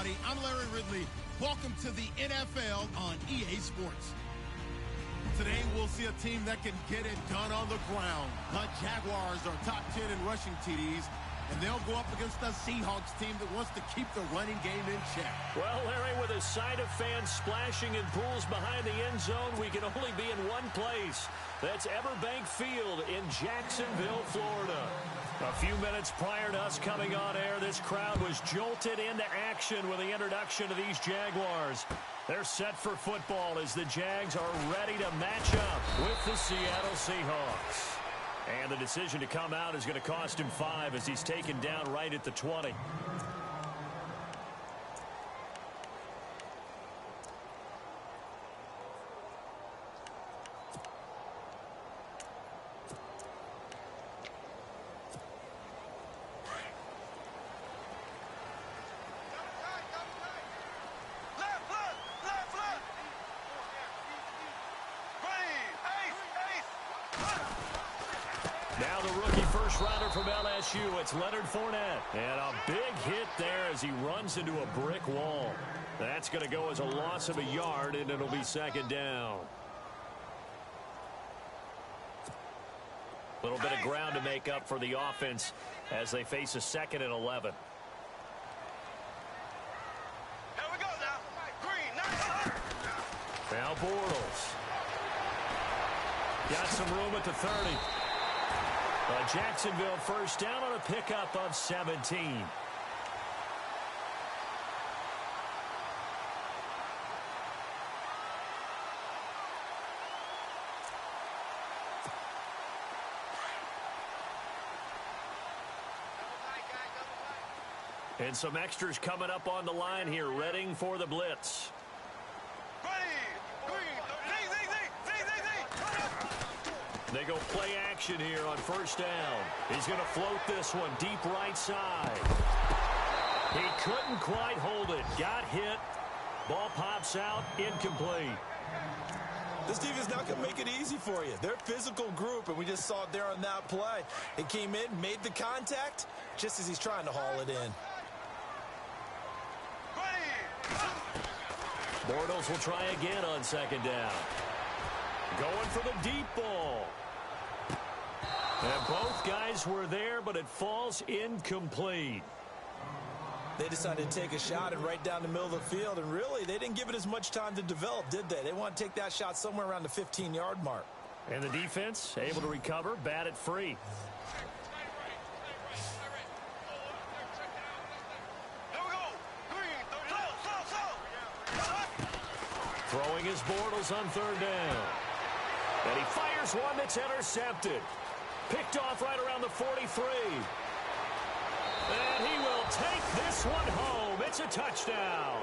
everybody. I'm Larry Ridley. Welcome to the NFL on EA Sports. Today, we'll see a team that can get it done on the ground. The Jaguars are top 10 in rushing TDs, and they'll go up against the Seahawks team that wants to keep the running game in check. Well, Larry, with a sight of fans splashing in pools behind the end zone, we can only be in one place. That's Everbank Field in Jacksonville, Florida. A few minutes prior to us coming on air, this crowd was jolted into action with the introduction of these Jaguars. They're set for football as the Jags are ready to match up with the Seattle Seahawks. And the decision to come out is going to cost him 5 as he's taken down right at the 20. Now the rookie first-rounder from LSU, it's Leonard Fournette. And a big hit there as he runs into a brick wall. That's going to go as a loss of a yard, and it'll be second down. A little bit of ground to make up for the offense as they face a 2nd and 11. Here we go now. Green, nice. Now Bortles. Got some room at the 30. Jacksonville first down on a pickup of 17. And some extras coming up on the line here, readying for the blitz. They go play action here on first down. He's going to float this one deep right side. He couldn't quite hold it. Got hit. Ball pops out. Incomplete. This defense not going to make it easy for you. They're a physical group, and we just saw it there on that play. It came in, made the contact, just as he's trying to haul it in. Bortles will try again on second down. Going for the deep ball. And both guys were there, but it falls incomplete. They decided to take a shot and right down the middle of the field, and really, they didn't give it as much time to develop, did they? They want to take that shot somewhere around the 15-yard mark. And the defense able to recover, bat it free. Throwing his Bortles on third down. And he fires one that's intercepted. Picked off right around the 43. And he will take this one home. It's a touchdown.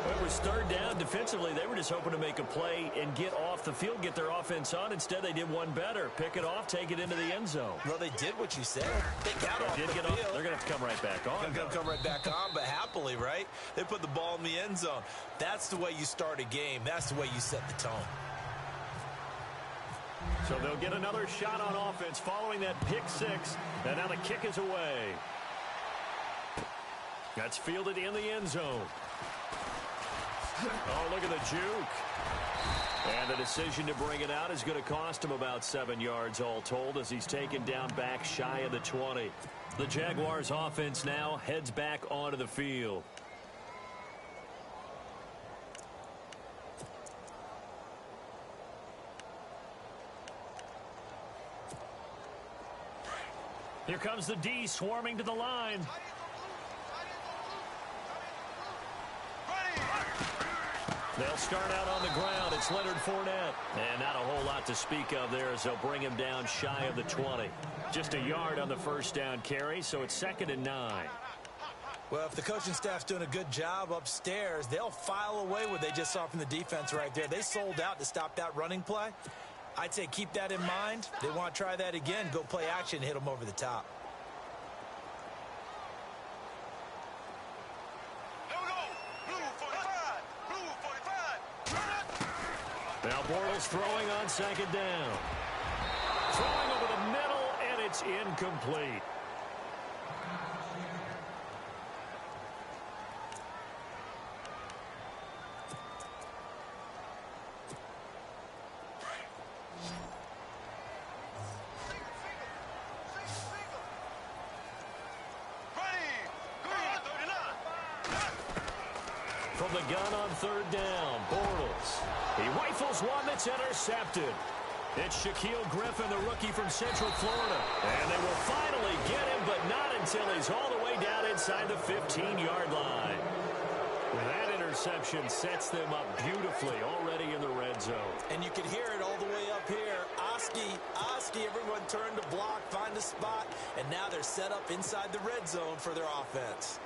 It was third down. Defensively, they were just hoping to make a play and get off the field, get their offense on. Instead, they did one better. Pick it off, take it into the end zone. Well, they did what you said. They got off the field. They're going to have to come right back on. They're going to come right back on, but happily, right? They put the ball in the end zone. That's the way you start a game. That's the way you set the tone. So they'll get another shot on offense following that pick six. And now the kick is away. That's fielded in the end zone. Oh, look at the juke. And the decision to bring it out is going to cost him about 7 yards all told as he's taken down back shy of the 20. The Jaguars offense now heads back onto the field. Here comes the D swarming to the line. They'll start out on the ground. It's Leonard Fournette. And not a whole lot to speak of there as they'll bring him down shy of the 20. Just a yard on the first down carry, so it's 2nd and 9. Well, if the coaching staff's doing a good job upstairs, they'll file away what they just saw from the defense right there. They sold out to stop that running play. I'd say keep that in mind. They want to try that again, go play action, hit them over the top. Now Bortles throwing on second down. Throwing over the middle, and it's incomplete. from the gun on third down. Bortles. He rifles one that's intercepted. It's Shaquille Griffin, the rookie from Central Florida. And they will finally get him, but not until he's all the way down inside the 15-yard line. That interception sets them up beautifully already in the red zone. And you can hear it all the way up here. Oski, everyone turned to block, find a spot, and now they're set up inside the red zone for their offense.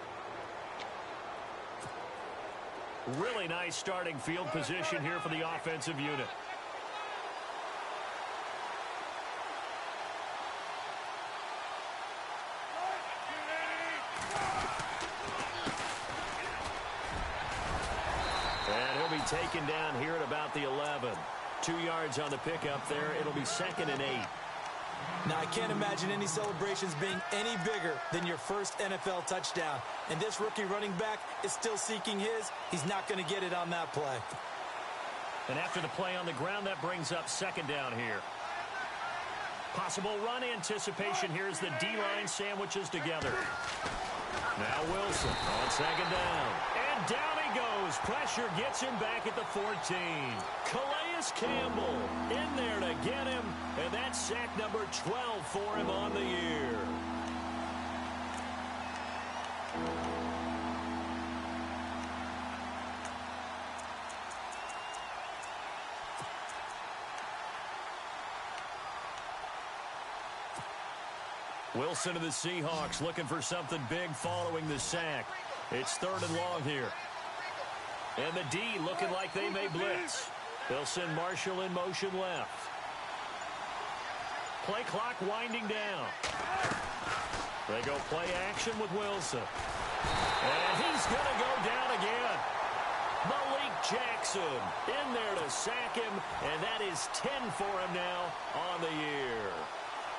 Really nice starting field position here for the offensive unit. And he'll be taken down here at about the 11. 2 yards on the pickup there. It'll be 2nd and 8. Now, I can't imagine any celebrations being any bigger than your first NFL touchdown. And this rookie running back is still seeking his. He's not going to get it on that play. And after the play on the ground, that brings up 2nd down here. Possible run anticipation here as the D-line sandwiches together. Now Wilson on 2nd down. And down he goes. Pressure gets him back at the 14. Calais Campbell in there to get him. And that's sack number 12 for him on the year. Wilson of the Seahawks looking for something big following the sack. It's 3rd and long here. And the D looking like they may blitz. They'll send Marshall in motion left. Play clock winding down. They go play action with Wilson. And he's going to go down again. Malik Jackson in there to sack him. And that is 10 for him now on the year.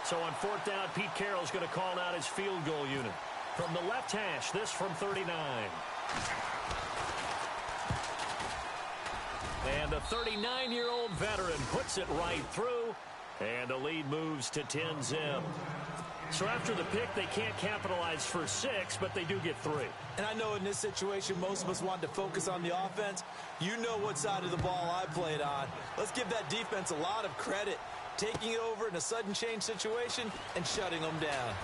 So on 4th down, Pete Carroll's going to call out his field goal unit. From the left hash, this from 39. And the 39-year-old veteran puts it right through. And the lead moves to 10-zip. So after the pick, they can't capitalize for 6, but they do get 3. And I know in this situation, most of us want to focus on the offense. You know what side of the ball I played on. Let's give that defense a lot of credit. Taking it over in a sudden change situation and shutting them down.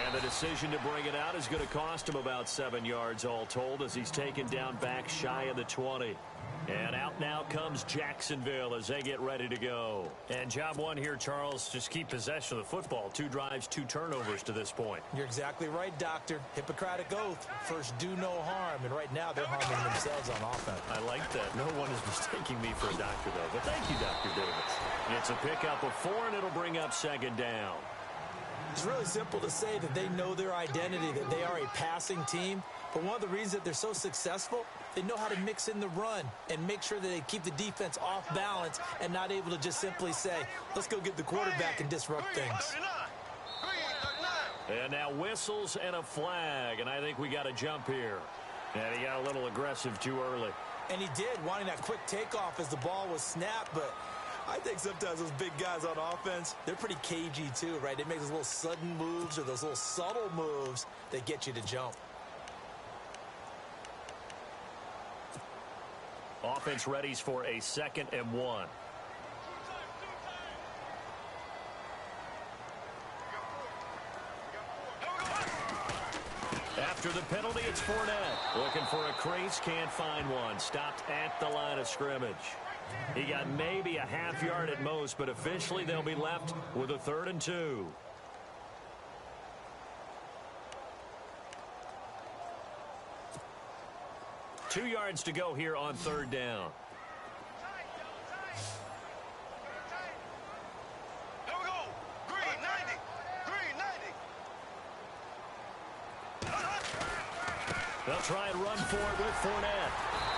And the decision to bring it out is going to cost him about 7 yards all told as he's taken down back shy of the 20. And out now comes Jacksonville as they get ready to go. And job one here, Charles, just keep possession of the football. 2 drives, 2 turnovers to this point. You're exactly right, Doctor. Hippocratic oath. First, do no harm. And right now, they're harming themselves on offense. I like that. No one is mistaking me for a doctor, though. But thank you, Dr. Davis. It's a pickup of 4, and it'll bring up 2nd down. It's really simple to say that they know their identity, that they are a passing team. But one of the reasons that they're so successful, they know how to mix in the run and make sure that they keep the defense off balance and not able to just simply say, let's go get the quarterback and disrupt things. And now whistles and a flag, and I think we got a jump here. And he got a little aggressive too early. And he did, wanting that quick takeoff as the ball was snapped, but I think sometimes those big guys on offense, they're pretty cagey too, right? They make those little sudden moves or those little subtle moves that get you to jump. Offense readies for a 2nd and 1. After the penalty, it's Fournette. Looking for a crease, can't find one. Stopped at the line of scrimmage. He got maybe a half yard at most, but officially they'll be left with a 3rd and 2. Two yards to go here on 3rd down. Here we go. Green 90. Green 90. They'll try and run for it with Fournette.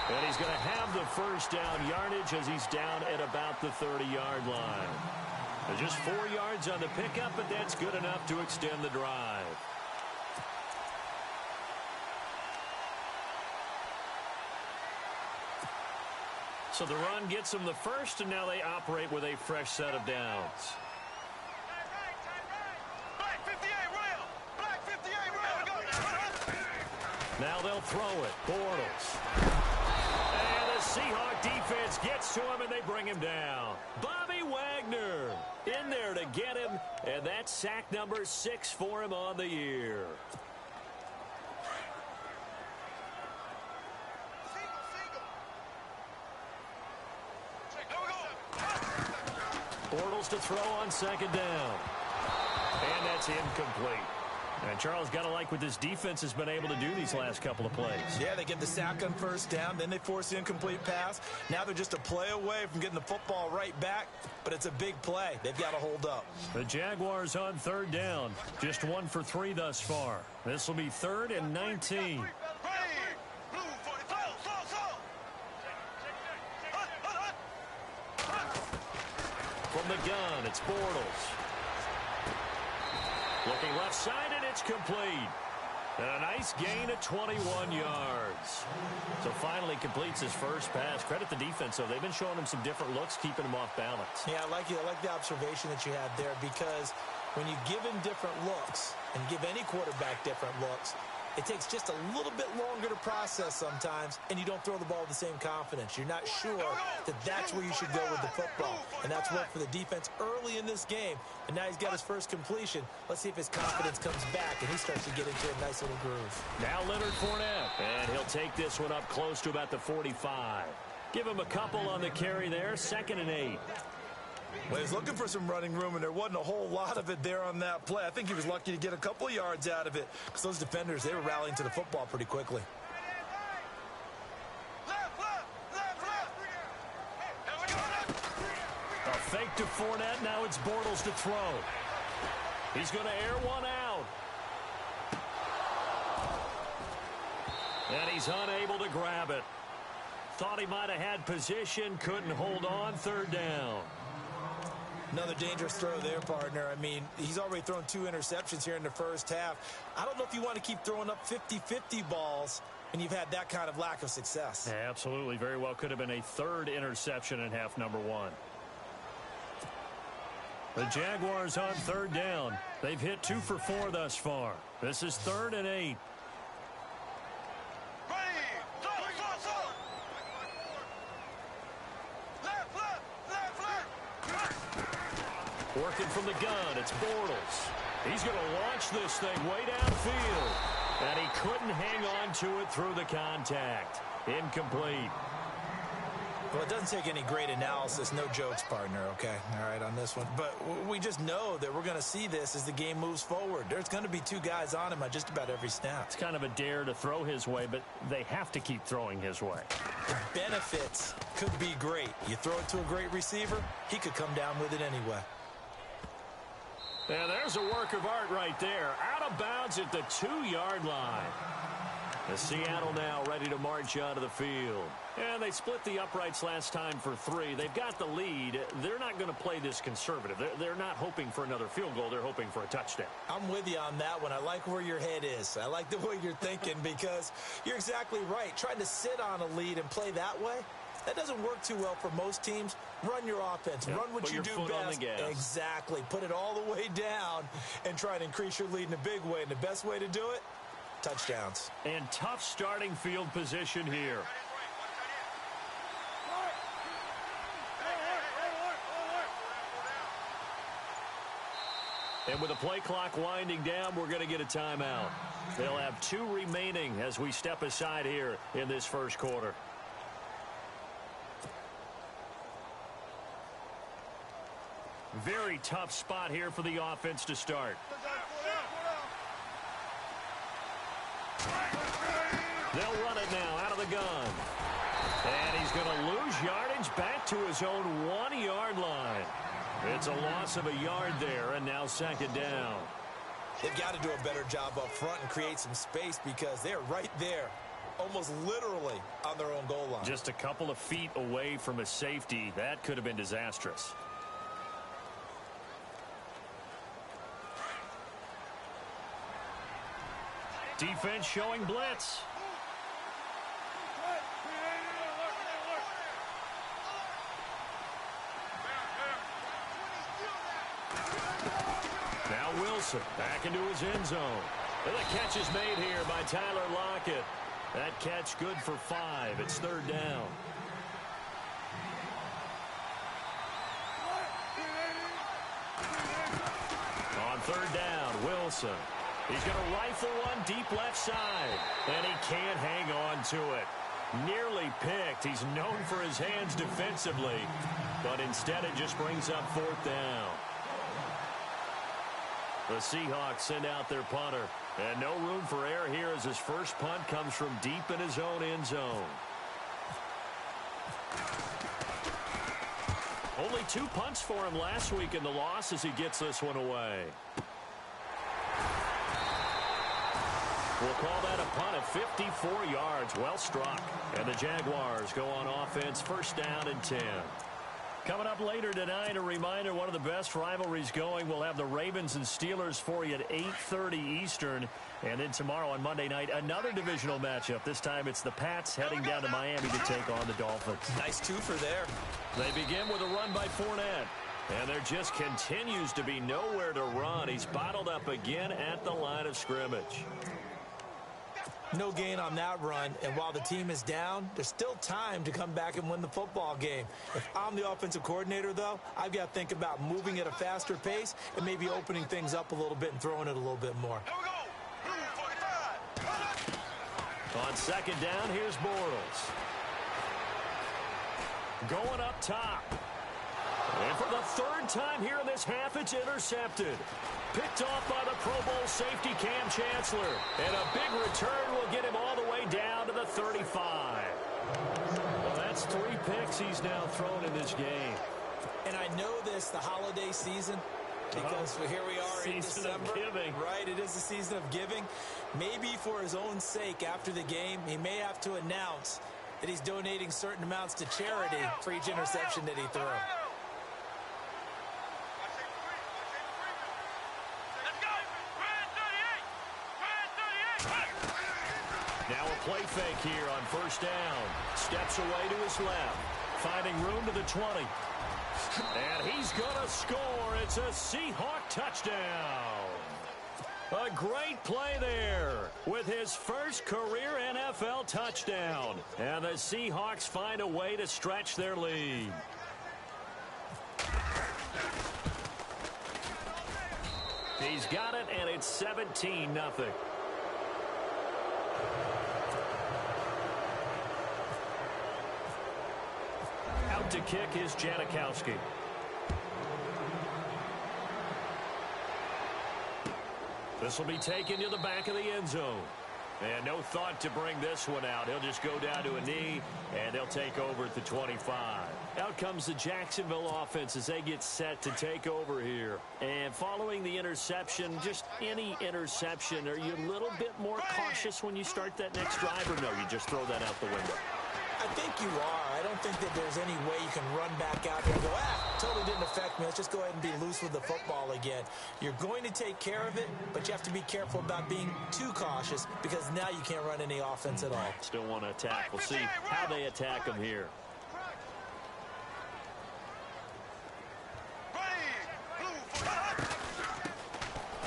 And he's going to have the 1st down yardage as he's down at about the 30-yard line. There's just 4 yards on the pickup, but that's good enough to extend the drive. So the run gets them the 1st, and now they operate with a fresh set of downs. Black 58 rail. Black 58 rail. Now they'll throw it. Bortles. And the Seahawk defense gets to him, and they bring him down. Bobby Wagner in there to get him, and that's sack number 6 for him on the year. Bortles to throw on second down. And that's incomplete. And Charles, got to like what this defense has been able to do these last couple of plays. Yeah, they get the sack on first down, then they force the incomplete pass. Now they're just a play away from getting the football right back, but it's a big play. They've got to hold up. The Jaguars on third down. Just 1 for 3 thus far. This will be 3rd and 19. From the gun, it's Bortles. Looking left side, and it's complete. And a nice gain of 21 yards. So finally completes his first pass. Credit the defense, though. They've been showing him some different looks, keeping him off balance. Yeah, I like the observation that you had there, because when you give him different looks and give any quarterback different looks, it takes just a little bit longer to process sometimes, and you don't throw the ball with the same confidence. You're not sure that that's where you should go with the football. And that's worked for the defense early in this game. And now he's got his first completion. Let's see if his confidence comes back and he starts to get into a nice little groove. Now Leonard Fournette. And he'll take this one up close to about the 45. Give him a couple on the carry there. 2nd and 8. Well, he was looking for some running room, and there wasn't a whole lot of it there on that play. I think he was lucky to get a couple of yards out of it, because those defenders, they were rallying to the football pretty quickly. A fake to Fournette. Now it's Bortles to throw. He's going to air one out. And he's unable to grab it. Thought he might have had position, couldn't hold on. 3rd down. Another dangerous throw there, partner. I mean, he's already thrown 2 interceptions here in the first half. I don't know if you want to keep throwing up 50-50 balls, and you've had that kind of lack of success. Yeah, absolutely. Very well could have been a 3rd interception in half number 1. The Jaguars on 3rd down. They've hit 2 for 4 thus far. This is 3rd and 8. Working from the gun, it's Bortles. He's going to launch this thing way downfield. And he couldn't hang on to it through the contact. Incomplete. Well, it doesn't take any great analysis, no jokes, partner, okay? All right, on this one. But we just know that we're going to see this as the game moves forward. There's going to be 2 guys on him on just about every snap. It's kind of a dare to throw his way, but they have to keep throwing his way. The benefits could be great. You throw it to a great receiver, he could come down with it anyway. And there's a work of art right there. Out of bounds at the 2-yard line. The Seattle now ready to march out of the field. And they split the uprights last time for 3. They've got the lead. They're not going to play this conservative. They're not hoping for another field goal. They're hoping for a touchdown. I'm with you on that one. I like where your head is. I like the way you're thinking, because you're exactly right. Trying to sit on a lead and play that way, that doesn't work too well for most teams. Run your offense. Yep. Run what you do best. Exactly. Put it all the way down and try to increase your lead in a big way. And the best way to do it, touchdowns. And tough starting field position here. And with the play clock winding down, we're going to get a timeout. They'll have 2 remaining as we step aside here in this first quarter. Very tough spot here for the offense to start. They'll run it now out of the gun. And he's going to lose yardage back to his own 1-yard line. It's a loss of a yard there, and now 2nd down. They've got to do a better job up front and create some space, because they're right there, almost literally on their own goal line. Just a couple of feet away from a safety. That could have been disastrous. Defense showing blitz. Now Wilson back into his end zone. And the catch is made here by Tyler Lockett. That catch good for 5. It's 3rd down. On 3rd down, Wilson. He's going to rifle one deep left side. And he can't hang on to it. Nearly picked. He's known for his hands defensively. But instead it just brings up 4th down. The Seahawks send out their punter. And no room for error here as his first punt comes from deep in his own end zone. Only 2 punts for him last week in the loss as he gets this one away. We'll call that a punt of 54 yards. Well struck. And the Jaguars go on offense, 1st down and 10. Coming up later tonight, a reminder, one of the best rivalries going. We'll have the Ravens and Steelers for you at 8:30 Eastern. And then tomorrow on Monday night, another divisional matchup. This time it's the Pats heading down to Miami to take on the Dolphins. Nice twofer there. They begin with a run by Fournette. And there just continues to be nowhere to run. He's bottled up again at the line of scrimmage. No gain on that run, and while the team is down, there's still time to come back and win the football game. If I'm the offensive coordinator, though, I've got to think about moving at a faster pace and maybe opening things up a little bit and throwing it a little bit more. On 2nd down, here's Bortles. Going up top. And for the 3rd time here in this half, it's intercepted. Picked off by the Pro Bowl safety Cam Chancellor. And a big return will get him all the way down to the 35. Well, that's 3 picks he's now thrown in this game. And I know this, the holiday season, because here we are in December. Season of giving. Right, it is the season of giving. Maybe for his own sake after the game, he may have to announce that he's donating certain amounts to charity for each interception that he threw. Now a play fake here on 1st down. Steps away to his left. Finding room to the 20. And he's going to score. It's a Seahawk touchdown. A great play there with his first career NFL touchdown. And the Seahawks find a way to stretch their lead. He's got it, and it's 17-0. Out to kick is Janikowski. This will be taken to the back of the end zone. And no thought to bring this one out. He'll just go down to a knee, and they'll take over at the 25. Out comes the Jacksonville offense as they get set to take over here. And following the interception, just any interception, are you a little bit more cautious when you start that next drive, or no, you just throw that out the window? I think you are. I don't think that there's any way you can run back out there and go, totally didn't affect me. Let's just go ahead and be loose with the football again. You're going to take care of it, but you have to be careful about being too cautious because now you can't run any offense at all. Still want to attack. We'll see how they attack him here.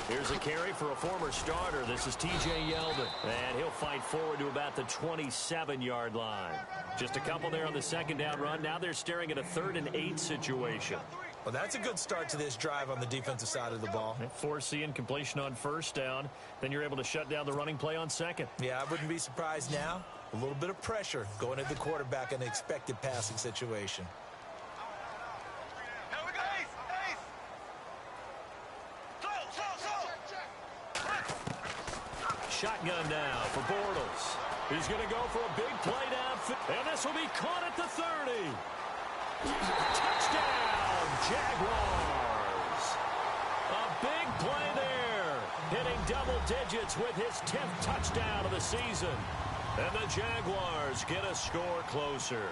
Here's a carry for a former starter. This is T.J. Yeldon. And he'll fight forward to about the 27-yard line. Just a couple there on the 2nd down run. Now they're staring at a 3rd and 8 situation. Well, that's a good start to this drive on the defensive side of the ball. Force the incompletion on 1st down. Then you're able to shut down the running play on 2nd. Yeah, I wouldn't be surprised now. A little bit of pressure going at the quarterback in an expected passing situation. Shotgun now for Bortles. He's going to go for a big play downfield. And this will be caught at the 30. Touchdown, Jaguars. A big play there. Hitting double digits with his 10th touchdown of the season. And the Jaguars get a score closer.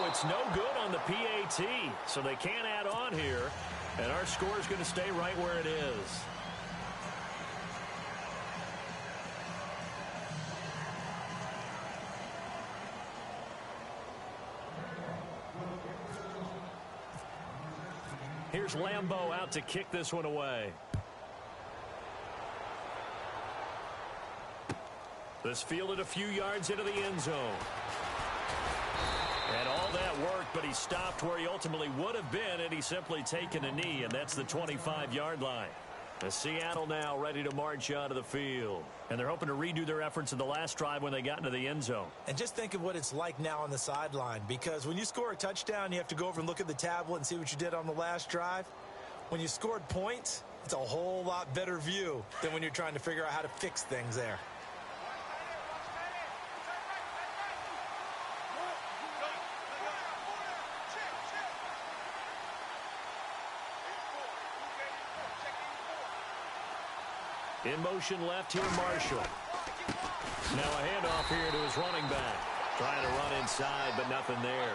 It's no good on the PAT, so they can't add on here, and our score is going to stay right where it is. Here's Lambeau out to kick this one away. This fielded a few yards into the end zone. And all that worked, but he stopped where he ultimately would have been, and he's simply taken a knee, and that's the 25-yard line. The Seattle now ready to march out of the field. And they're hoping to redo their efforts in the last drive when they got into the end zone. And just think of what it's like now on the sideline, because when you score a touchdown, you have to go over and look at the tablet and see what you did on the last drive. When you scored points, it's a whole lot better view than when you're trying to figure out how to fix things there. In motion left here, Marshall. Now a handoff here to his running back. Trying to run inside, but nothing there.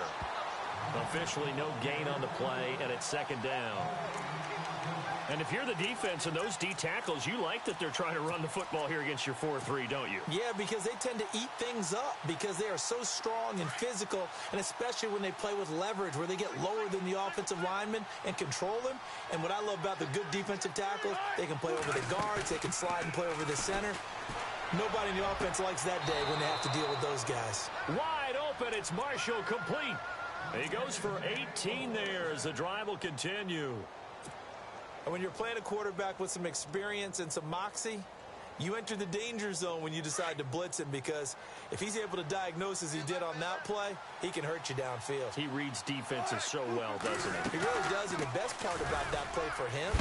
Officially no gain on the play, and it's second down. And if you're the defense and those D tackles, you like that they're trying to run the football here against your 4-3, don't you? Yeah, because they tend to eat things up because they are so strong and physical, and especially when they play with leverage where they get lower than the offensive lineman and control them. And what I love about the good defensive tackles, they can play over the guards, they can slide and play over the center. Nobody in the offense likes that day when they have to deal with those guys. Wide open, it's Marshall, complete. He goes for 18 there as the drive will continue. And when you're playing a quarterback with some experience and some moxie, you enter the danger zone when you decide to blitz him, because if he's able to diagnose as he did on that play, he can hurt you downfield. He reads defenses so well, doesn't he? He really does, and the best part about that play for him,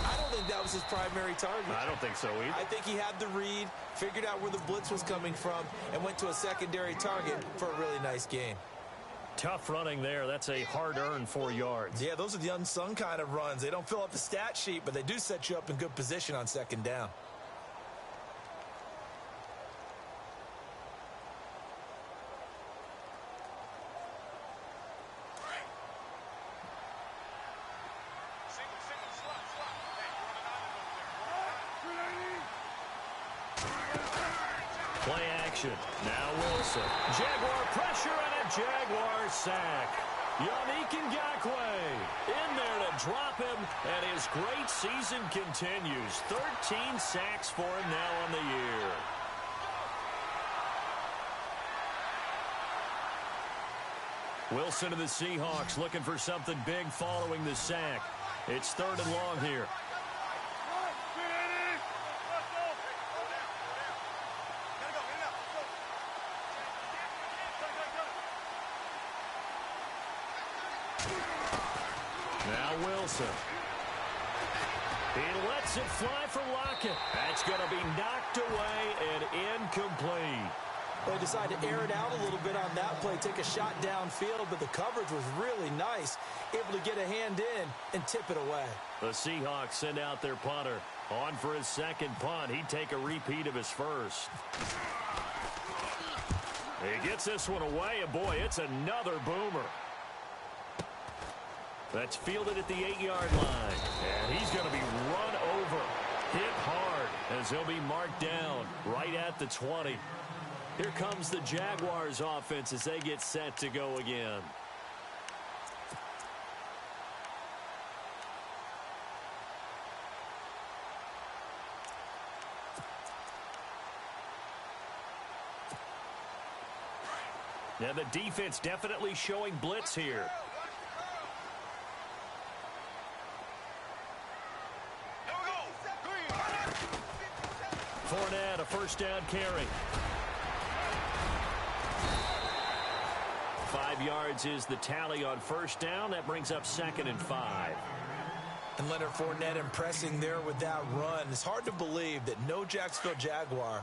I don't think that was his primary target. I don't think so either. I think he had the read, figured out where the blitz was coming from, and went to a secondary target for a really nice gain. Tough running there. That's a hard-earned 4 yards. Yeah, those are the unsung kind of runs. They don't fill up the stat sheet, but they do set you up in good position on second down. Play action. Now Wilson. Jaguar pressure and a Jaguar sack. Yannick Ngakoue in there to drop him, and his great season continues. 13 sacks for him now on the year. Wilson to the Seahawks looking for something big following the sack. It's 3rd and long here. Now Wilson. He lets it fly for Lockett. That's going to be knocked away and incomplete. They decided to air it out a little bit on that play, take a shot downfield, but the coverage was really nice, able to get a hand in and tip it away. The Seahawks send out their punter. On for his second punt. He'd take a repeat of his first. He gets this one away, and boy, it's another boomer. That's fielded at the 8-yard line. And he's going to be run over, hit hard, as he'll be marked down right at the 20. Here comes the Jaguars offense as they get set to go again. Now the defense definitely showing blitz here. Fournette, a first down carry. 5 yards is the tally on first down. That brings up 2nd and 5. And Leonard Fournette impressing there with that run. It's hard to believe that no Jacksonville Jaguar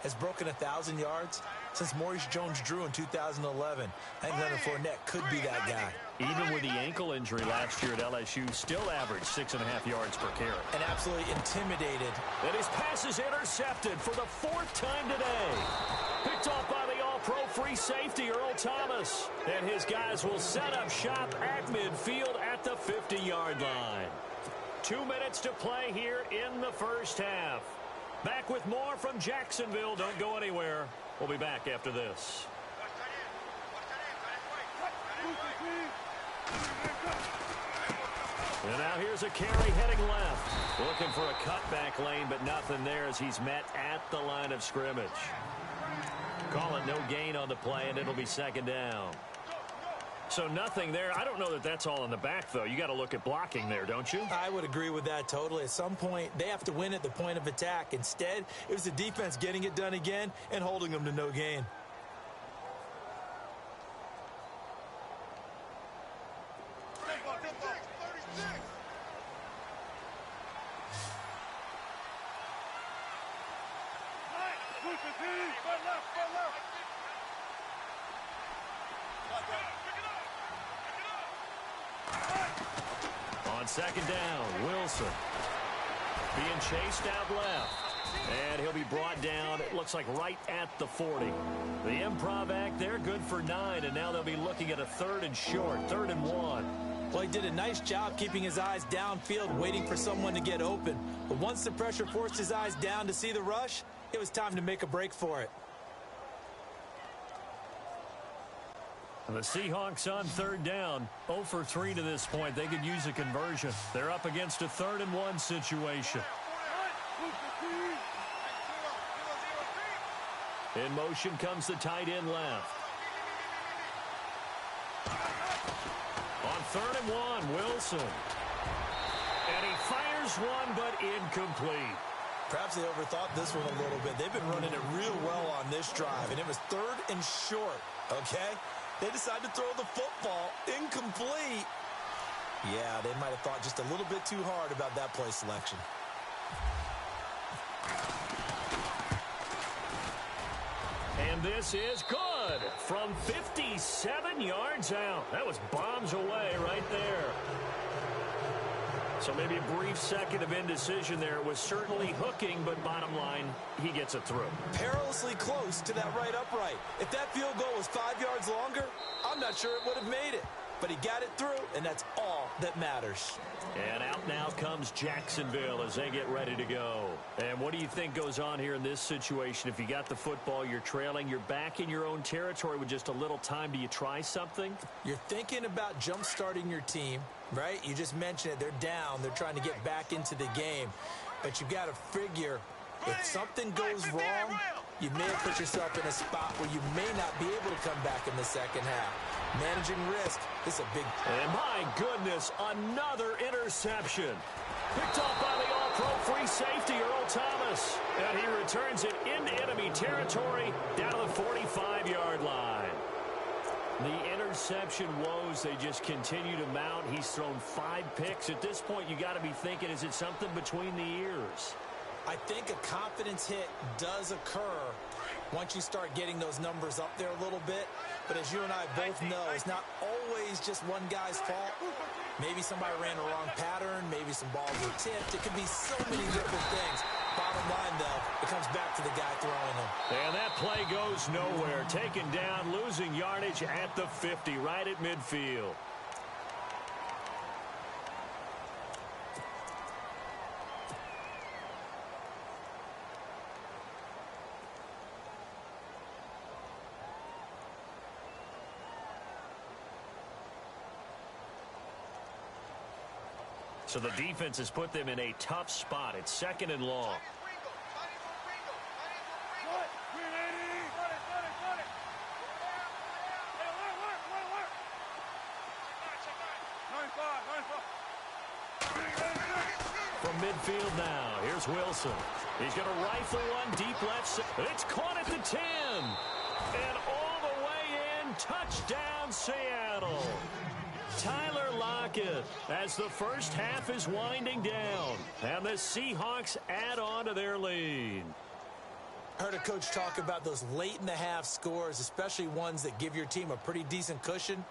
has broken 1,000 yards since Maurice Jones-Drew in 2011. I think Leonard Fournette could be that guy. Even with the ankle injury last year at LSU, still averaged 6.5 yards per carry. And absolutely intimidated. And his pass is intercepted for the 4th time today. Picked off by the all-pro free safety, Earl Thomas. And his guys will set up shop at midfield at the 50-yard line. 2 minutes to play here in the first half. Back with more from Jacksonville. Don't go anywhere. We'll be back after this. And now here's a carry heading left. Looking for a cutback lane, but nothing there as he's met at the line of scrimmage. Call it no gain on the play, and it'll be second down. So nothing there. I don't know that that's all in the back, though. You got to look at blocking there, don't you? I would agree with that totally. At some point, they have to win at the point of attack. Instead, it was the defense getting it done again and holding them to no gain. On second down, Wilson being chased out left. And he'll be brought down, it looks like right at the 40. The improv act there, good for 9, and now they'll be looking at a 3rd and short, 3rd and 1. Well, he did a nice job keeping his eyes downfield, waiting for someone to get open. But once the pressure forced his eyes down to see the rush, it was time to make a break for it. And the Seahawks on 3rd down, 0 for 3 to this point. They could use a conversion. They're up against a 3rd and 1 situation. In motion comes the tight end left. On 3rd and 1, Wilson. And he fires one, but incomplete. Perhaps they overthought this one a little bit. They've been running it real well on this drive, and it was 3rd and short, okay? They decided to throw the football incomplete. Yeah, they might have thought just a little bit too hard about that play selection. And this is good from 57 yards out. That was bombs away right there. So maybe a brief second of indecision there. It was certainly hooking, but bottom line, he gets it through. Perilously close to that right upright. If that field goal was 5 yards longer, I'm not sure it would have made it. But he got it through, and that's all that matters. And out now comes Jacksonville as they get ready to go. And what do you think goes on here in this situation? If you got the football, you're trailing, you're back in your own territory with just a little time. Do you try something? You're thinking about jump-starting your team, right? You just mentioned it. They're down. They're trying to get back into the game. But you've got to figure if something goes wrong, you may have put yourself in a spot where you may not be able to come back in the second half. Managing risk is a big... And my goodness, another interception. Picked off by the all-pro free safety, Earl Thomas. And he returns it into enemy territory down to the 45-yard line. The interception woes, they just continue to mount. He's thrown 5 picks. At this point, you got to be thinking, is it something between the ears? I think a confidence hit does occur once you start getting those numbers up there a little bit. But as you and I both know, it's not always just one guy's fault. Maybe somebody ran the wrong pattern. Maybe some balls were tipped. It could be so many different things. Bottom line, though, it comes back to the guy throwing them. And that play goes nowhere. Taken down, losing yardage at the 50, right at midfield. So the defense has put them in a tough spot. It's 2nd and long. From midfield now, here's Wilson. He's going to rifle one deep left. It's caught at the 10. And all the way in, touchdown Seattle. Tyler Lockett as the first half is winding down. And the Seahawks add on to their lead. Heard a coach talk about those late-in-the-half scores, especially ones that give your team a pretty decent cushion.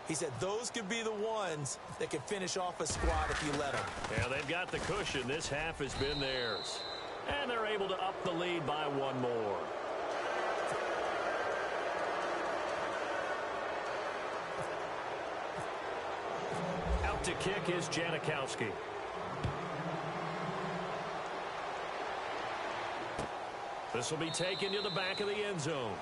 He said those could be the ones that can finish off a squad if you let them. Yeah, they've got the cushion. This half has been theirs. And they're able to up the lead by 1 more. To kick is Janikowski. This will be taken to the back of the end zone.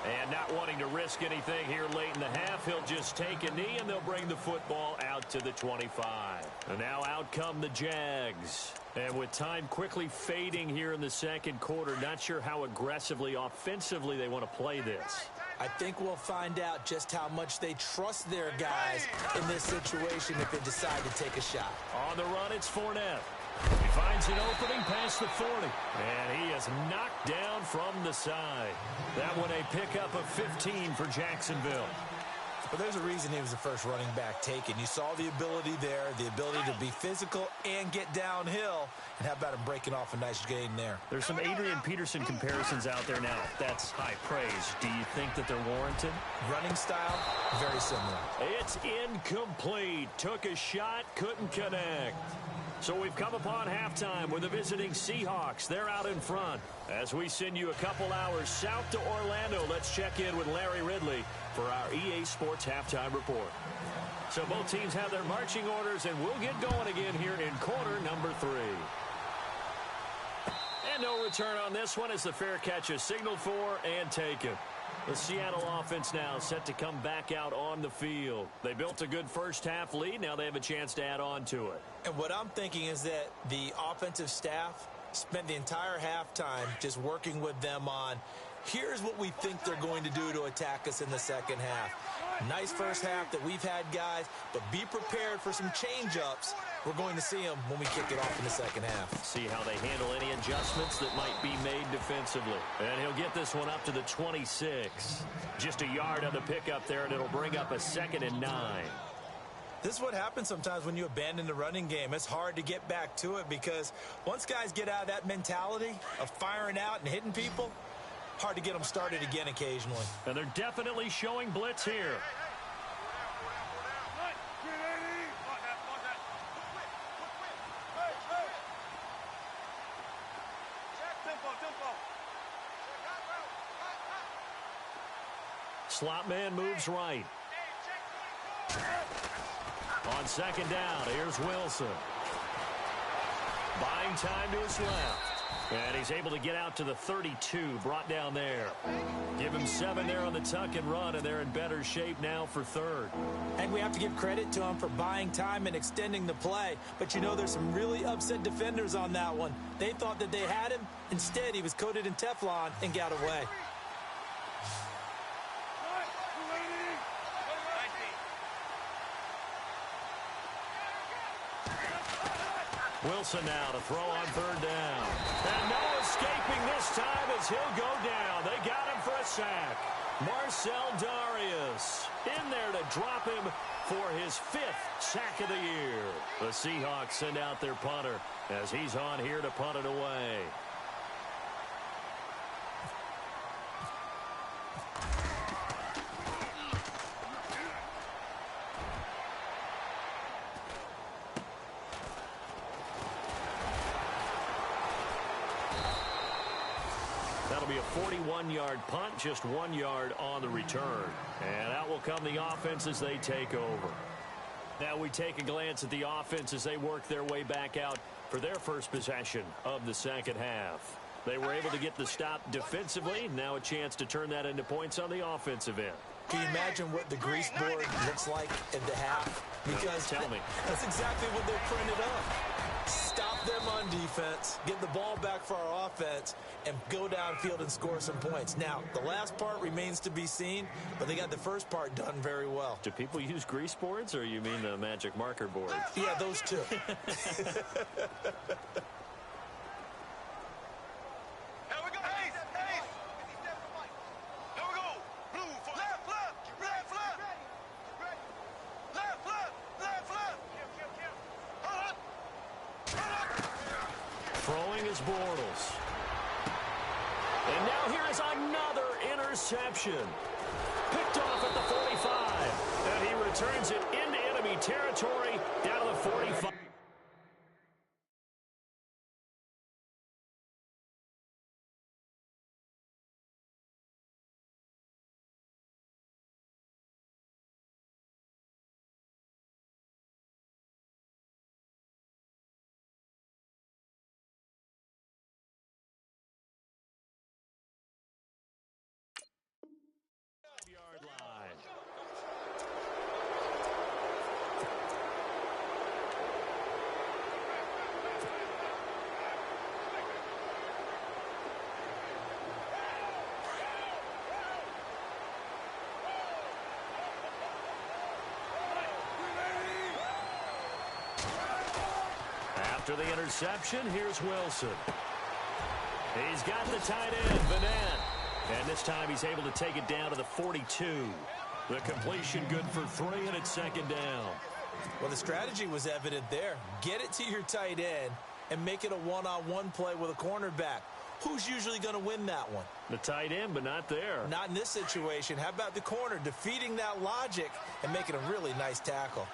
And not wanting to risk anything here late in the half, he'll just take a knee, and they'll bring the football out to the 25. And now out come the Jags. And with time quickly fading here in the second quarter, not sure how aggressively, offensively they want to play this. I think we'll find out just how much they trust their guys in this situation if they decide to take a shot. On the run, it's Fournette. He finds an opening past the 40. And he is knocked down from the side. That one a pickup of 15 for Jacksonville. But there's a reason he was the first running back taken. You saw the ability there, the ability to be physical and get downhill. And how about him breaking off a nice gain there? There's some Adrian Peterson comparisons out there now. That's high praise. Do you think that they're warranted? Running style, very similar. It's incomplete. Took a shot, couldn't connect. So we've come upon halftime with the visiting Seahawks. They're out in front. As we send you a couple hours south to Orlando, let's check in with Larry Ridley for our EA Sports Halftime Report. So both teams have their marching orders, and we'll get going again here in quarter number 3. And no return on this one as the fair catch is signaled for and taken. The Seattle offense now set to come back out on the field. They built a good first-half lead. Now they have a chance to add on to it. And what I'm thinking is that the offensive staff spent the entire halftime just working with them on, here's what we think they're going to do to attack us in the second half. Nice first half that we've had, guys, but be prepared for some change-ups. We're going to see them when we kick it off in the second half. See how they handle any adjustments that might be made defensively. And he'll get this one up to the 26. Just a yard on the pickup there, and it'll bring up a 2nd and 9. This is what happens sometimes when you abandon the running game. It's hard to get back to it because once guys get out of that mentality of firing out and hitting people, hard to get them started again occasionally. And they're definitely showing blitz here. Slot man moves right. On second down, here's Wilson. Buying time to his left. And he's able to get out to the 32, brought down there. Give him 7 there on the tuck and run, and they're in better shape now for 3rd. And we have to give credit to him for buying time and extending the play. But you know, there's some really upset defenders on that one. They thought that they had him. Instead, he was coated in Teflon and got away. Wilson now to throw on 3rd down. And no escaping this time as he'll go down. They got him for a sack. Marcel Darius in there to drop him for his 5th sack of the year. The Seahawks send out their punter as he's on here to punt it away. That'll be a 41-yard punt, just 1 yard on the return. And out will come the offense as they take over. Now we take a glance at the offense as they work their way back out for their first possession of the second half. They were able to get the stop defensively. Now a chance to turn that into points on the offensive end. Can you imagine what the grease board looks like at the half? Because Tell me. That's exactly what they printed up. Stop them on defense, get the ball back for our offense, and go downfield and score some points. Now, the last part remains to be seen, but they got the first part done very well. Do people use grease boards, or you mean the magic marker boards? Yeah, those two. Throwing is Bortles. And now here is another interception. Picked off at the 45. And he returns it into enemy territory down to the 45. After the interception, here's Wilson. He's got the tight end, Vanette. And this time he's able to take it down to the 42. The completion good for 3, and it's second down. Well, the strategy was evident there. Get it to your tight end and make it a one-on-one play with a cornerback. Who's usually going to win that one? The tight end, but not there. Not in this situation. How about the corner defeating that logic and making a really nice tackle?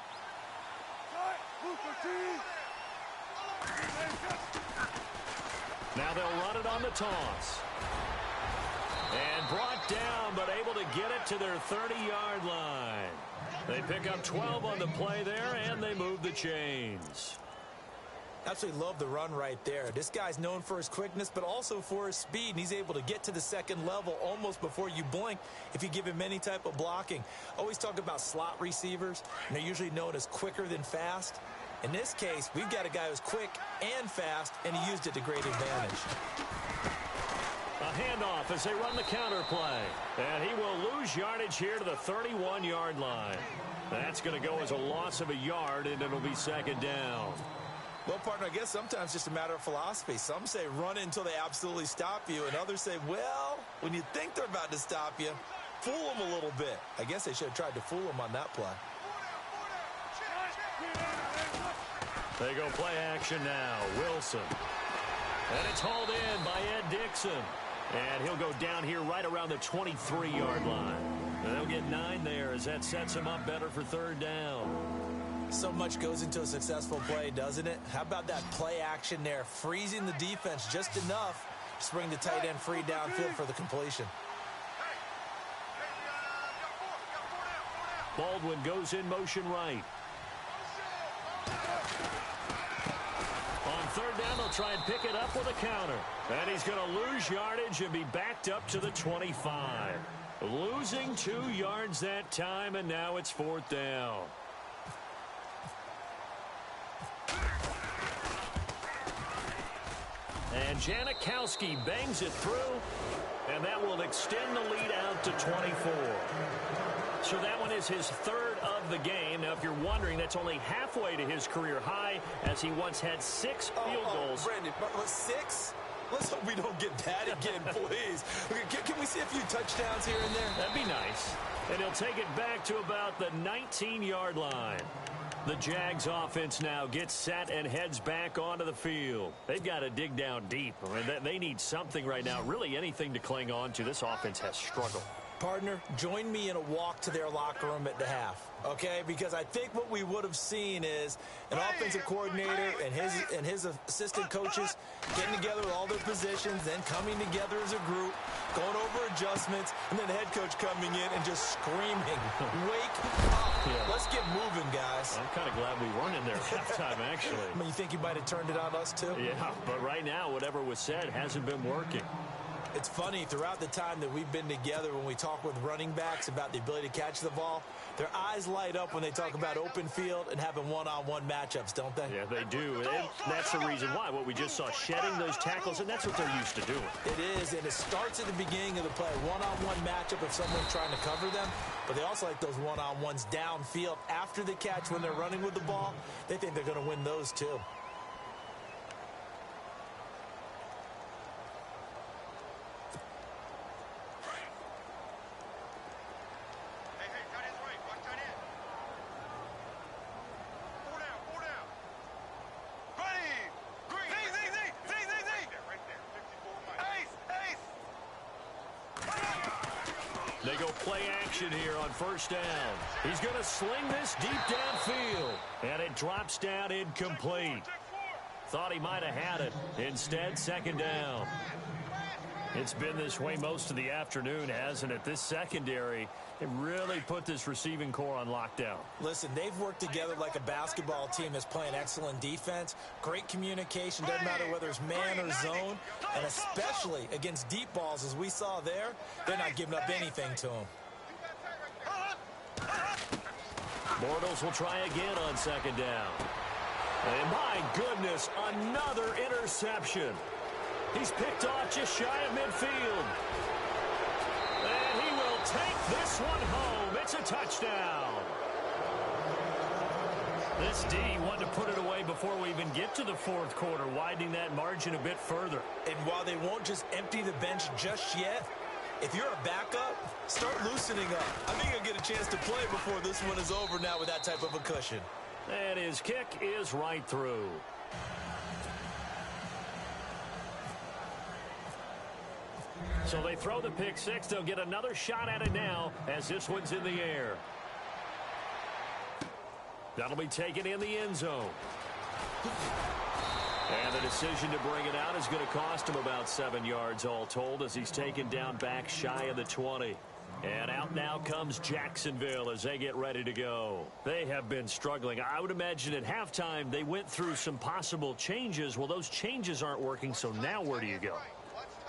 Now they'll run it on the toss. And brought down, but able to get it to their 30-yard line. They pick up 12 on the play there, and they move the chains. Absolutely love the run right there. This guy's known for his quickness, but also for his speed, and he's able to get to the second level almost before you blink if you give him any type of blocking. Always talk about slot receivers, and they're usually known as quicker than fast. In this case, we've got a guy who's quick and fast, and he used it to great advantage. A handoff as they run the counter play. And he will lose yardage here to the 31-yard line. That's going to go as a loss of a yard, and it'll be second down. Well, partner, I guess sometimes it's just a matter of philosophy. Some say run until they absolutely stop you, and others say, well, when you think they're about to stop you, fool them a little bit. I guess they should have tried to fool them on that play. They go play action now. Wilson. And it's hauled in by Ed Dixon. And he'll go down here right around the 23-yard line. And they'll get 9 there as that sets him up better for third down. So much goes into a successful play, doesn't it? How about that play action there, freezing the defense just enough to bring the tight end free downfield for the completion. Baldwin goes in motion right. On third down, they'll try and pick it up with a counter. And he's going to lose yardage and be backed up to the 25. Losing 2 yards that time, and now it's fourth down. And Janikowski bangs it through, and that will extend the lead out to 24. So that one is his third of the game. Now, if you're wondering, that's only halfway to his career high, as he once had 6 field goals. Brandon, 6? Let's hope we don't get that again, please. Can we see a few touchdowns here and there? That'd be nice. And he'll take it back to about the 19-yard line. The Jags offense now gets set and heads back onto the field. They've got to dig down deep. I mean, they need something right now, really anything to cling on to. This offense has struggled. Partner, join me in a walk to their locker room at the half, okay? Because I think what we would have seen is an offensive coordinator and his assistant coaches getting together with all their positions, then coming together as a group, going over adjustments, and then the head coach coming in and just screaming, wake up. Yeah. Let's get moving, guys. I'm kind of glad we weren't in there at halftime, actually. I mean, you think he might have turned it on us, too? Yeah, but right now, whatever was said hasn't been working. It's funny, throughout the time that we've been together, when we talk with running backs about the ability to catch the ball, their eyes light up when they talk about open field and having one-on-one matchups, don't they? Yeah, they do. And that's the reason why. What we just saw, shedding those tackles, and that's what they're used to doing. It is, and it starts at the beginning of the play. One-on-one matchup if someone's trying to cover them, but they also like those one-on-ones downfield after the catch when they're running with the ball. They think they're going to win those, too. They go play action here on first down. He's going to sling this deep downfield. And it drops down incomplete. Thought he might have had it. Instead, second down. It's been this way most of the afternoon, hasn't it? This secondary, it really put this receiving core on lockdown. Listen, they've worked together like a basketball team that's playing excellent defense. Great communication, doesn't matter whether it's man or zone. And especially against deep balls, as we saw there, they're not giving up anything to them. Bortles will try again on second down. And my goodness, another interception. He's picked off just shy of midfield. And he will take this one home. It's a touchdown. This D wanted to put it away before we even get to the fourth quarter, widening that margin a bit further. And while they won't just empty the bench just yet, if you're a backup, start loosening up. I think you'll get a chance to play before this one is over now with that type of a cushion. And his kick is right through. So they throw the pick six. They'll get another shot at it now as this one's in the air. That'll be taken in the end zone. And the decision to bring it out is going to cost him about 7 yards all told as he's taken down back shy of the 20. And out now comes Jacksonville as they get ready to go. They have been struggling. I would imagine at halftime they went through some possible changes. Well, those changes aren't working, so now where do you go?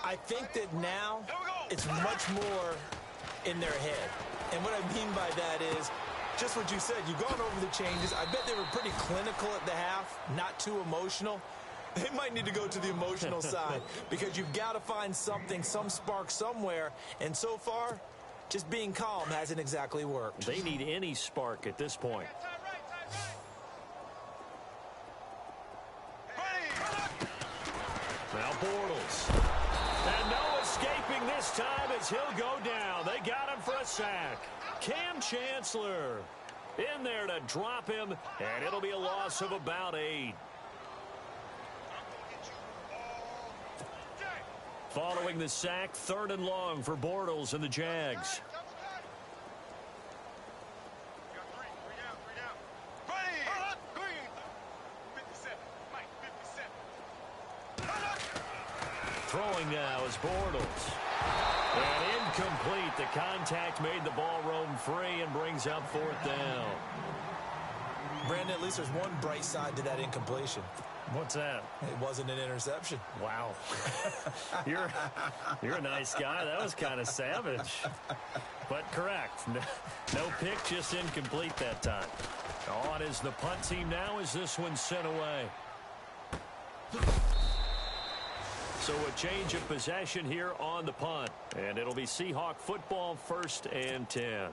I think that now it's much more in their head. And what I mean by that is just what you said. You've gone over the changes. I bet they were pretty clinical at the half, not too emotional. They might need to go to the emotional side because you've got to find something, some spark somewhere. And so far, just being calm hasn't exactly worked. They need any spark at this point. Now Bortles. And no escaping this time as he'll go down. They got him for a sack. Cam Chancellor in there to drop him, and it'll be a loss of about 8. Following the sack, 3rd and long for Bortles and the Jags. Throwing now is Bortles. And incomplete. The contact made the ball roam free and brings up 4th down. Brandon, at least there's one bright side to that incompletion. What's that? It wasn't an interception. Wow. You're a nice guy. That was kind of savage. But correct. No pick, just incomplete that time. On is the punt team now as this one's sent away. So a change of possession here on the punt. And it'll be Seahawk football, 1st and 10.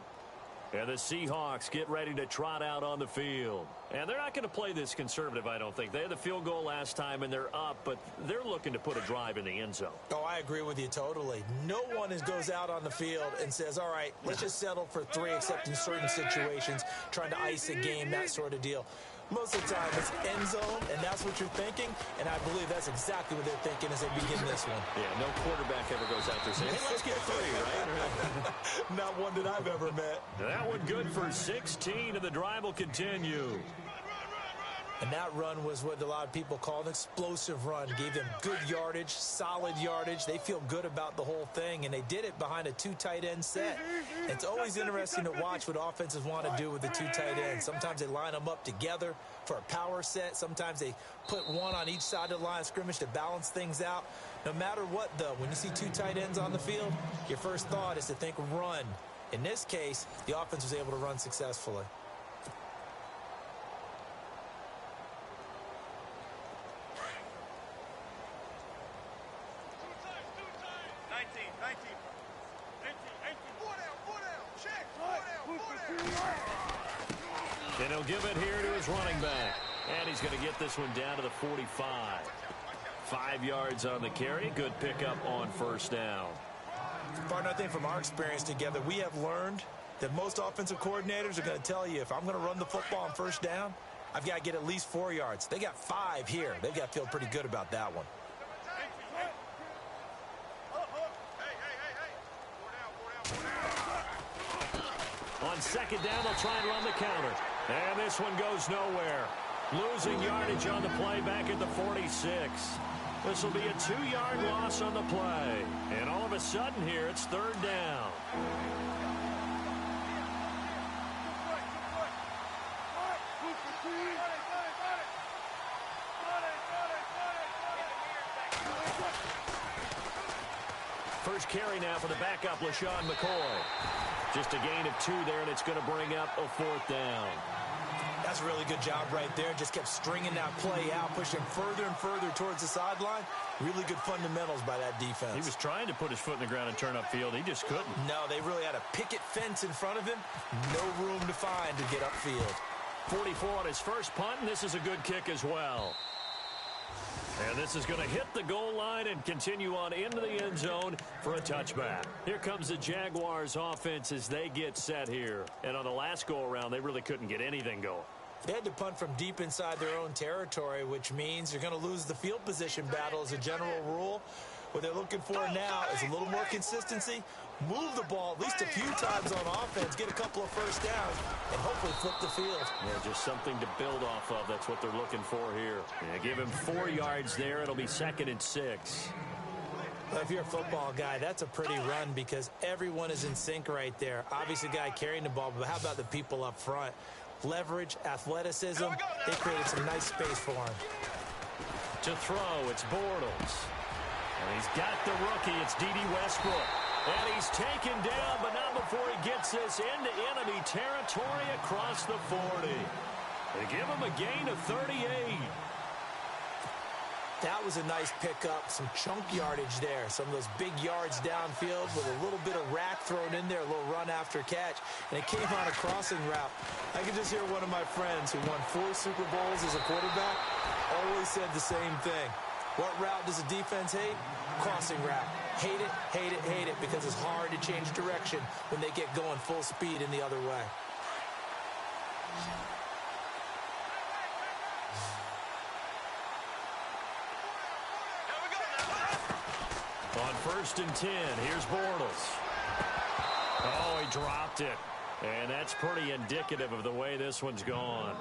And the Seahawks get ready to trot out on the field. And they're not going to play this conservative, I don't think. They had the field goal last time, and they're up, but they're looking to put a drive in the end zone. Oh, I agree with you totally. No one goes out on the field and says, all right, let's just settle for 3, except in certain situations, trying to ice a game, that sort of deal. Most of the time, it's end zone, and that's what you're thinking, and I believe that's exactly what they're thinking as they begin this one. Yeah, no quarterback ever goes out there saying, hey, let's get 3, right? Not one that I've ever met. That one good for 16, and the drive will continue. And that run was what a lot of people call an explosive run. Gave them good yardage, solid yardage. They feel good about the whole thing, and they did it behind a 2 tight end set. It's always interesting to watch what offenses want to do with the 2 tight ends. Sometimes they line them up together for a power set. Sometimes they put one on each side of the line of scrimmage to balance things out. No matter what, though, when you see 2 tight ends on the field, your first thought is to think run. In this case, the offense was able to run successfully. 4 down, check, 4 down. And he'll give it here to his running back. And he's going to get this one down to the 45. 5 yards on the carry. Good pickup on 1st down. Partner, I think from our experience together, we have learned that most offensive coordinators are going to tell you, if I'm going to run the football on 1st down, I've got to get at least 4 yards. They got 5 here. They've got to feel pretty good about that one. On 2nd down, they'll try and run the counter. And this one goes nowhere. Losing yardage on the play back at the 46. This will be a 2-yard loss on the play. And all of a sudden here, it's 3rd down. First carry now for the backup, LaShawn McCoy. Just a gain of 2 there, and it's going to bring up a 4th down. That's a really good job right there. Just kept stringing that play out, pushing further and further towards the sideline. Really good fundamentals by that defense. He was trying to put his foot in the ground and turn upfield. He just couldn't. No, they really had a picket fence in front of him. No room to find to get upfield. 44 on his first punt, and this is a good kick as well. And this is going to hit the goal line and continue on into the end zone for a touchback. Here comes the Jaguars offense as they get set here. And on the last go-around, they really couldn't get anything going. They had to punt from deep inside their own territory, which means you're going to lose the field position battle as a general rule. What they're looking for now is a little more consistency, move the ball at least a few times on offense, get a couple of first downs, and hopefully flip the field. Yeah, just something to build off of. That's what they're looking for here. Yeah, give him 4 yards there. It'll be 2nd and 6. Well, if you're a football guy, that's a pretty run because everyone is in sync right there. Obviously, the guy carrying the ball, but how about the people up front? Leverage, athleticism, they created some nice space for him. To throw, it's Bortles. And he's got the rookie. It's D.D. Westbrook. And he's taken down, but not before he gets this into enemy territory across the 40. They give him a gain of 38. That was a nice pickup, some chunk yardage there. Some of those big yards downfield with a little bit of rack thrown in there, a little run after catch. And it came on a crossing route. I can just hear one of my friends who won 4 Super Bowls as a quarterback always said the same thing. What route does a defense hate? Crossing route. Hate it, hate it, hate it, because it's hard to change direction when they get going full speed in the other way. On 1st and 10, here's Bortles. Oh, he dropped it. And that's pretty indicative of the way this one's gone.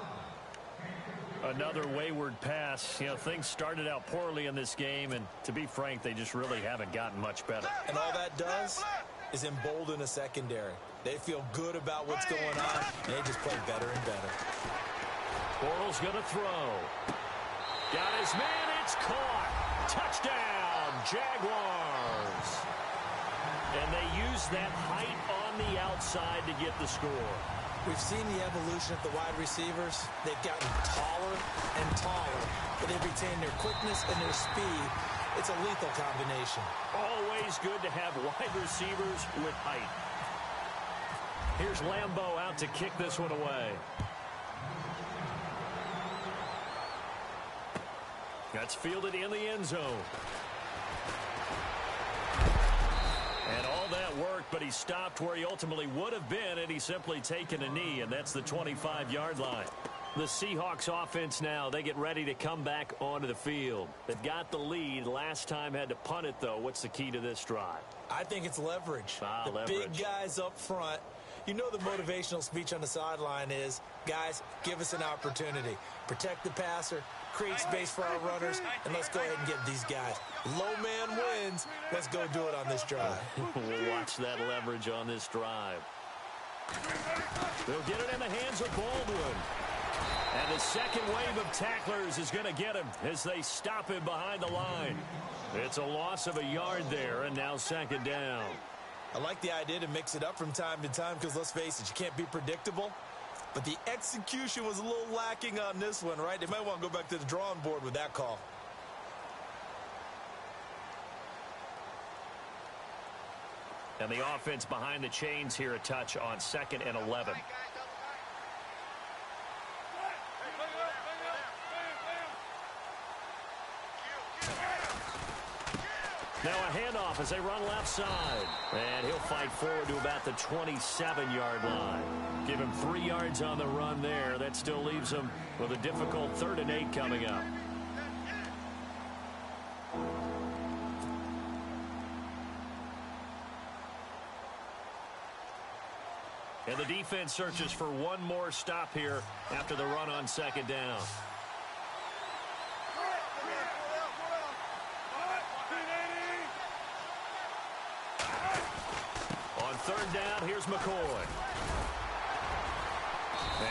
Another wayward pass. You know, things started out poorly in this game, and to be frank, they just really haven't gotten much better. And all that does is embolden a secondary. They feel good about what's going on, and they just play better and better. Bortles going to throw. Got his man. It's caught. Touchdown, Jaguars. And they use that height on the outside to get the score. We've seen the evolution of the wide receivers. They've gotten taller and taller, but they've retained their quickness and their speed. It's a lethal combination. Always good to have wide receivers with height. Here's Lambeau out to kick this one away. That's fielded in the end zone. And all that worked, but he stopped where he ultimately would have been, and he's simply taken a knee, and that's the 25-yard line. The Seahawks offense now, they get ready to come back onto the field. They've got the lead. Last time had to punt it, though. What's the key to this drive? I think it's leverage. Leverage. Big guys up front. You know the motivational speech on the sideline is, guys, give us an opportunity. Protect the passer, create space for our runners, and let's go ahead and get these guys. Low man wins. Let's go do it on this drive. We'll watch that leverage on this drive. They'll get it in the hands of Baldwin. And the second wave of tacklers is going to get him as they stop him behind the line. It's a loss of a yard there, and now 2nd down. I like the idea to mix it up from time to time because, let's face it, you can't be predictable. But the execution was a little lacking on this one, right? They might want to go back to the drawing board with that call. And the offense behind the chains here a touch on 2nd and 11. Now a handoff as they run left side. And he'll fight forward to about the 27-yard line. Give him 3 yards on the run there. That still leaves him with a difficult 3rd and 8 coming up. And the defense searches for one more stop here after the run on 2nd down. On 3rd down, here's McCoy.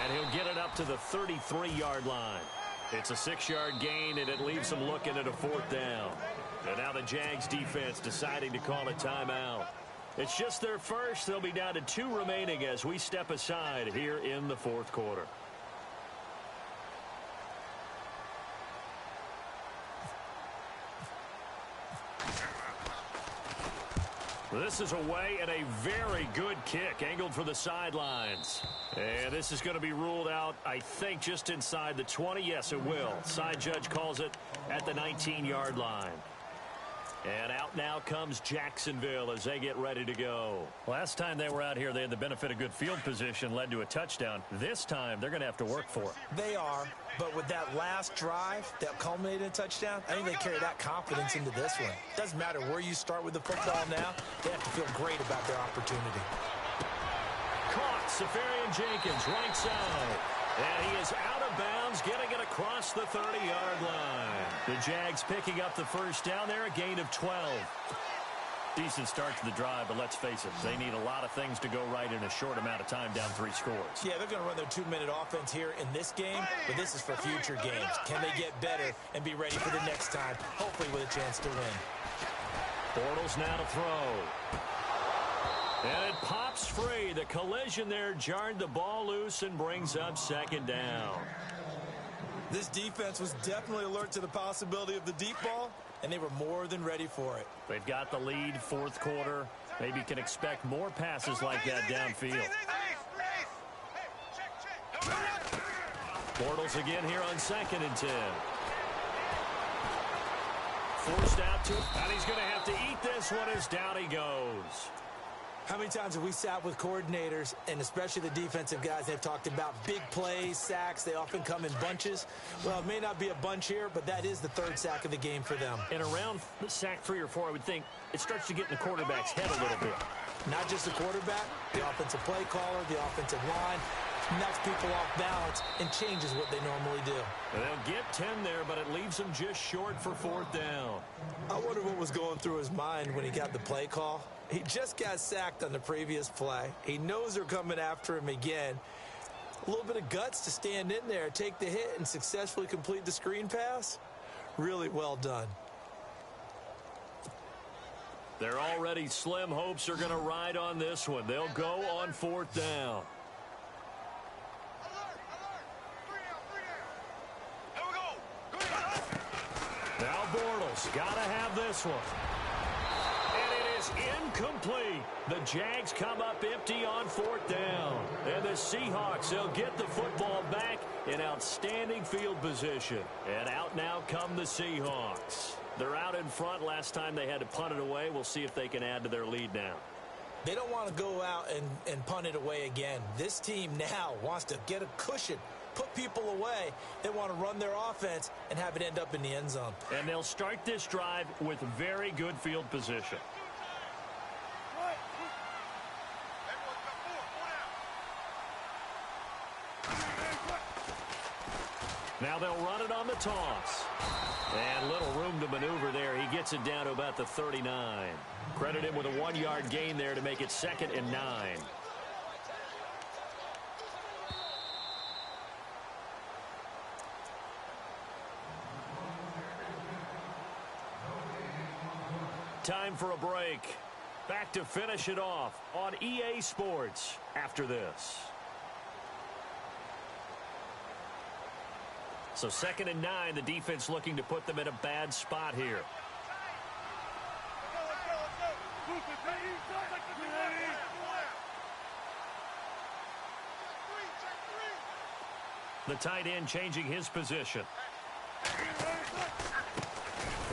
And he'll get it up to the 33-yard line. It's a 6-yard gain, and it leaves them looking at a 4th down. And now the Jags defense deciding to call a timeout. It's just their first. They'll be down to 2 remaining as we step aside here in the 4th quarter. This is away and a very good kick angled for the sidelines. And this is going to be ruled out, I think, just inside the 20. Yes, it will. Side judge calls it at the 19-yard line. And out now comes Jacksonville as they get ready to go. Last time they were out here, they had the benefit of good field position, led to a touchdown. This time, they're going to have to work for it. They are, but with that last drive that culminated in a touchdown, I think they carry that confidence into this one. Doesn't matter where you start with the football now, they have to feel great about their opportunity. Caught, Safarian Jenkins, right side. And he is out of bounds, getting it across the 30-yard line. The Jags picking up the first down there, a gain of 12. Decent start to the drive, but let's face it, they need a lot of things to go right in a short amount of time, down 3 scores. Yeah, they're going to run their 2-minute offense here in this game, but this is for future games. Can they get better and be ready for the next time, hopefully with a chance to win? Bortles now to throw. And it pops free. The collision there jarred the ball loose and brings up second down. This defense was definitely alert to the possibility of the deep ball, and they were more than ready for it. They've got the lead, fourth quarter. Maybe can expect more passes like that downfield. Bortles again here on 2nd and 10. Forced out to him, and he's going to have to eat this one as down he goes. How many times have we sat with coordinators, and especially the defensive guys, they've talked about big plays, sacks. They often come in bunches. Well, it may not be a bunch here, but that is the 3rd sack of the game for them. And around sack 3 or 4, I would think it starts to get in the quarterback's head a little bit. Not just the quarterback, the offensive play caller, the offensive line. Knocks people off balance and changes what they normally do. They'll get 10 there, but it leaves them just short for 4th down. I wonder what was going through his mind when he got the play call. He just got sacked on the previous play. He knows they're coming after him again. A little bit of guts to stand in there, take the hit, and successfully complete the screen pass. Really well done. They're already slim hopes are going to ride on this one. They'll go on 4th down. Now Bortles got to have this one. And it is incomplete. The Jags come up empty on 4th down. And the Seahawks, they'll get the football back in outstanding field position. And out now come the Seahawks. They're out in front. Last time they had to punt it away. We'll see if they can add to their lead now. They don't want to go out and punt it away again. This team now wants to get a cushion, put people away. They want to run their offense and have it end up in the end zone. And they'll start this drive with very good field position. Now they'll run it on the toss. And little room to maneuver there. He gets it down to about the 39. Credit him with a 1-yard gain there to make it 2nd and 9. Time for a break. Back to finish it off on EA Sports after this. So 2nd and 9, the defense looking to put them in a bad spot here. The tight end changing his position.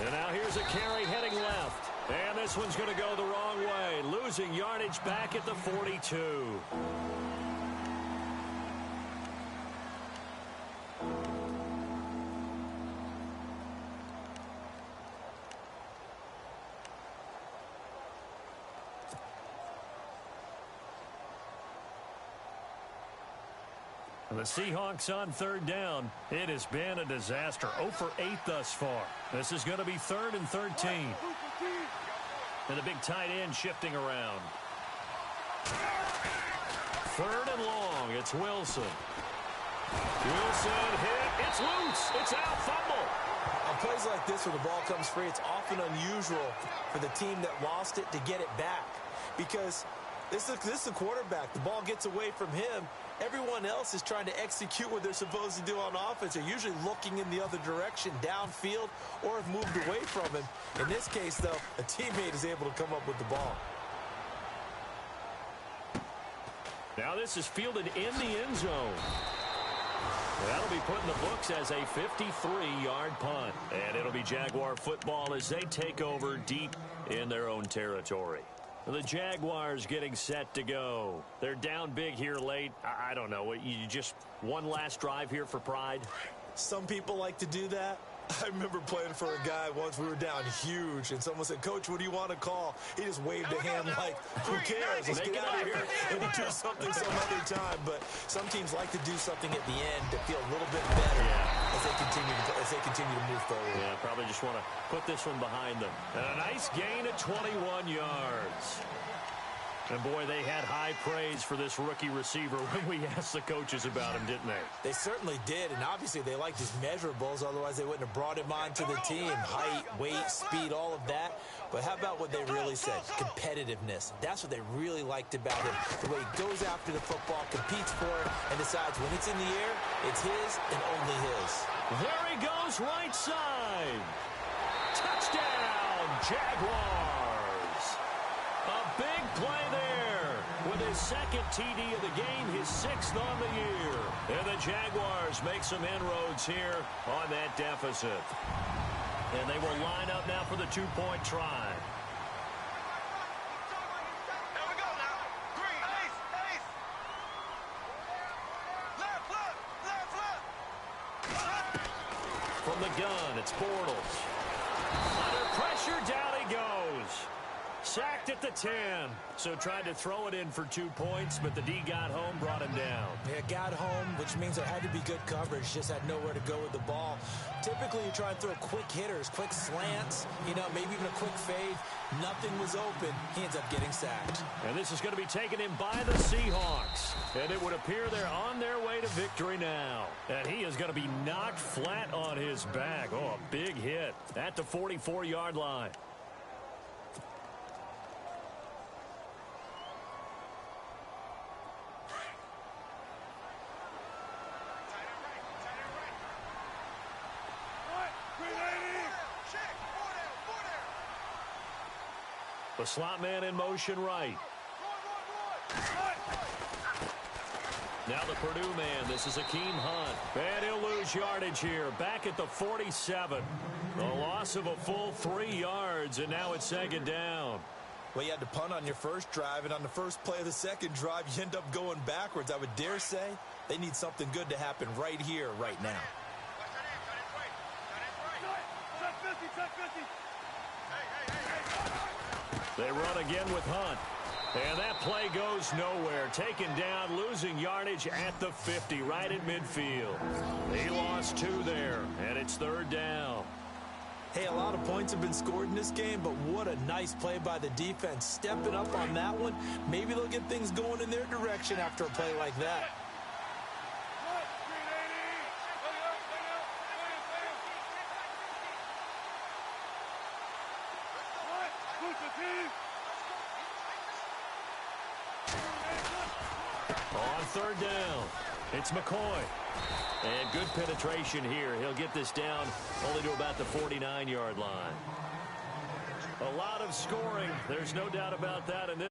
And now here's a carry heading left. And this one's going to go the wrong way. Losing yardage back at the 42. The Seahawks on 3rd down. It has been a disaster. 0 for 8 thus far. This is going to be 3rd and 13. And the big tight end shifting around. 3rd and long. It's Wilson. Wilson hit. It's loose. It's out. Fumble. On plays like this where the ball comes free, it's often unusual for the team that lost it to get it back. Because this is the quarterback. The ball gets away from him. Everyone else is trying to execute what they're supposed to do on offense. They're usually looking in the other direction, downfield, or have moved away from him. In this case, though, a teammate is able to come up with the ball. Now this is fielded in the end zone. That'll be put in the books as a 53-yard punt. And it'll be Jaguar football as they take over deep in their own territory. The Jaguars getting set to go. They're down big here late. I don't know. You just one last drive here for pride? Some people like to do that. I remember playing for a guy once. We were down huge, and someone said, "Coach, what do you want to call?" He just waved a hand like, "Who cares? Let's get out of here and do something some other time." But some teams like to do something at the end to feel a little bit better as they continue to move forward. Yeah, probably just want to put this one behind them. And a nice gain of 21 yards. And, boy, they had high praise for this rookie receiver when we asked the coaches about him, didn't they? They certainly did, and obviously they liked his measurables. Otherwise, they wouldn't have brought him on to the team. Height, weight, speed, all of that. But how about what they really said? Competitiveness. That's what they really liked about him. The way he goes after the football, competes for it, and decides when it's in the air, it's his and only his. There he goes, right side. Touchdown, Jaguars. A big play there with his second TD of the game, his 6th on the year. And the Jaguars make some inroads here on that deficit. And they will line up now for the 2-point try. Here we go now. Green, ace. Left. From the gun, it's Bortles. Under pressure, down he goes. Sacked at the 10. So tried to throw it in for 2 points, but the D got home, brought him down. Yeah, got home, which means there had to be good coverage. Just had nowhere to go with the ball. Typically, you try and throw quick hitters, quick slants, maybe even a quick fade. Nothing was open. He ends up getting sacked. And this is going to be taken in by the Seahawks. And it would appear they're on their way to victory now. And he is going to be knocked flat on his back. Oh, a big hit at the 44-yard line. The slot man in motion right. Now the Purdue man. This is Akeem Hunt. And he'll lose yardage here. Back at the 47. The loss of a full 3 yards, and now it's 2nd down. Well, you had to punt on your first drive, and on the first play of the second drive, you end up going backwards. I would dare say they need something good to happen right here, right now. They run again with Hunt. And that play goes nowhere. Taken down, losing yardage at the 50, right at midfield. He lost 2 there, and it's 3rd down. Hey, a lot of points have been scored in this game, but what a nice play by the defense. Stepping up on that one, maybe they'll get things going in their direction after a play like that. On 3rd down, it's McCoy. And good penetration here. He'll get this down only to about the 49-yard line. A lot of scoring. There's no doubt about that. And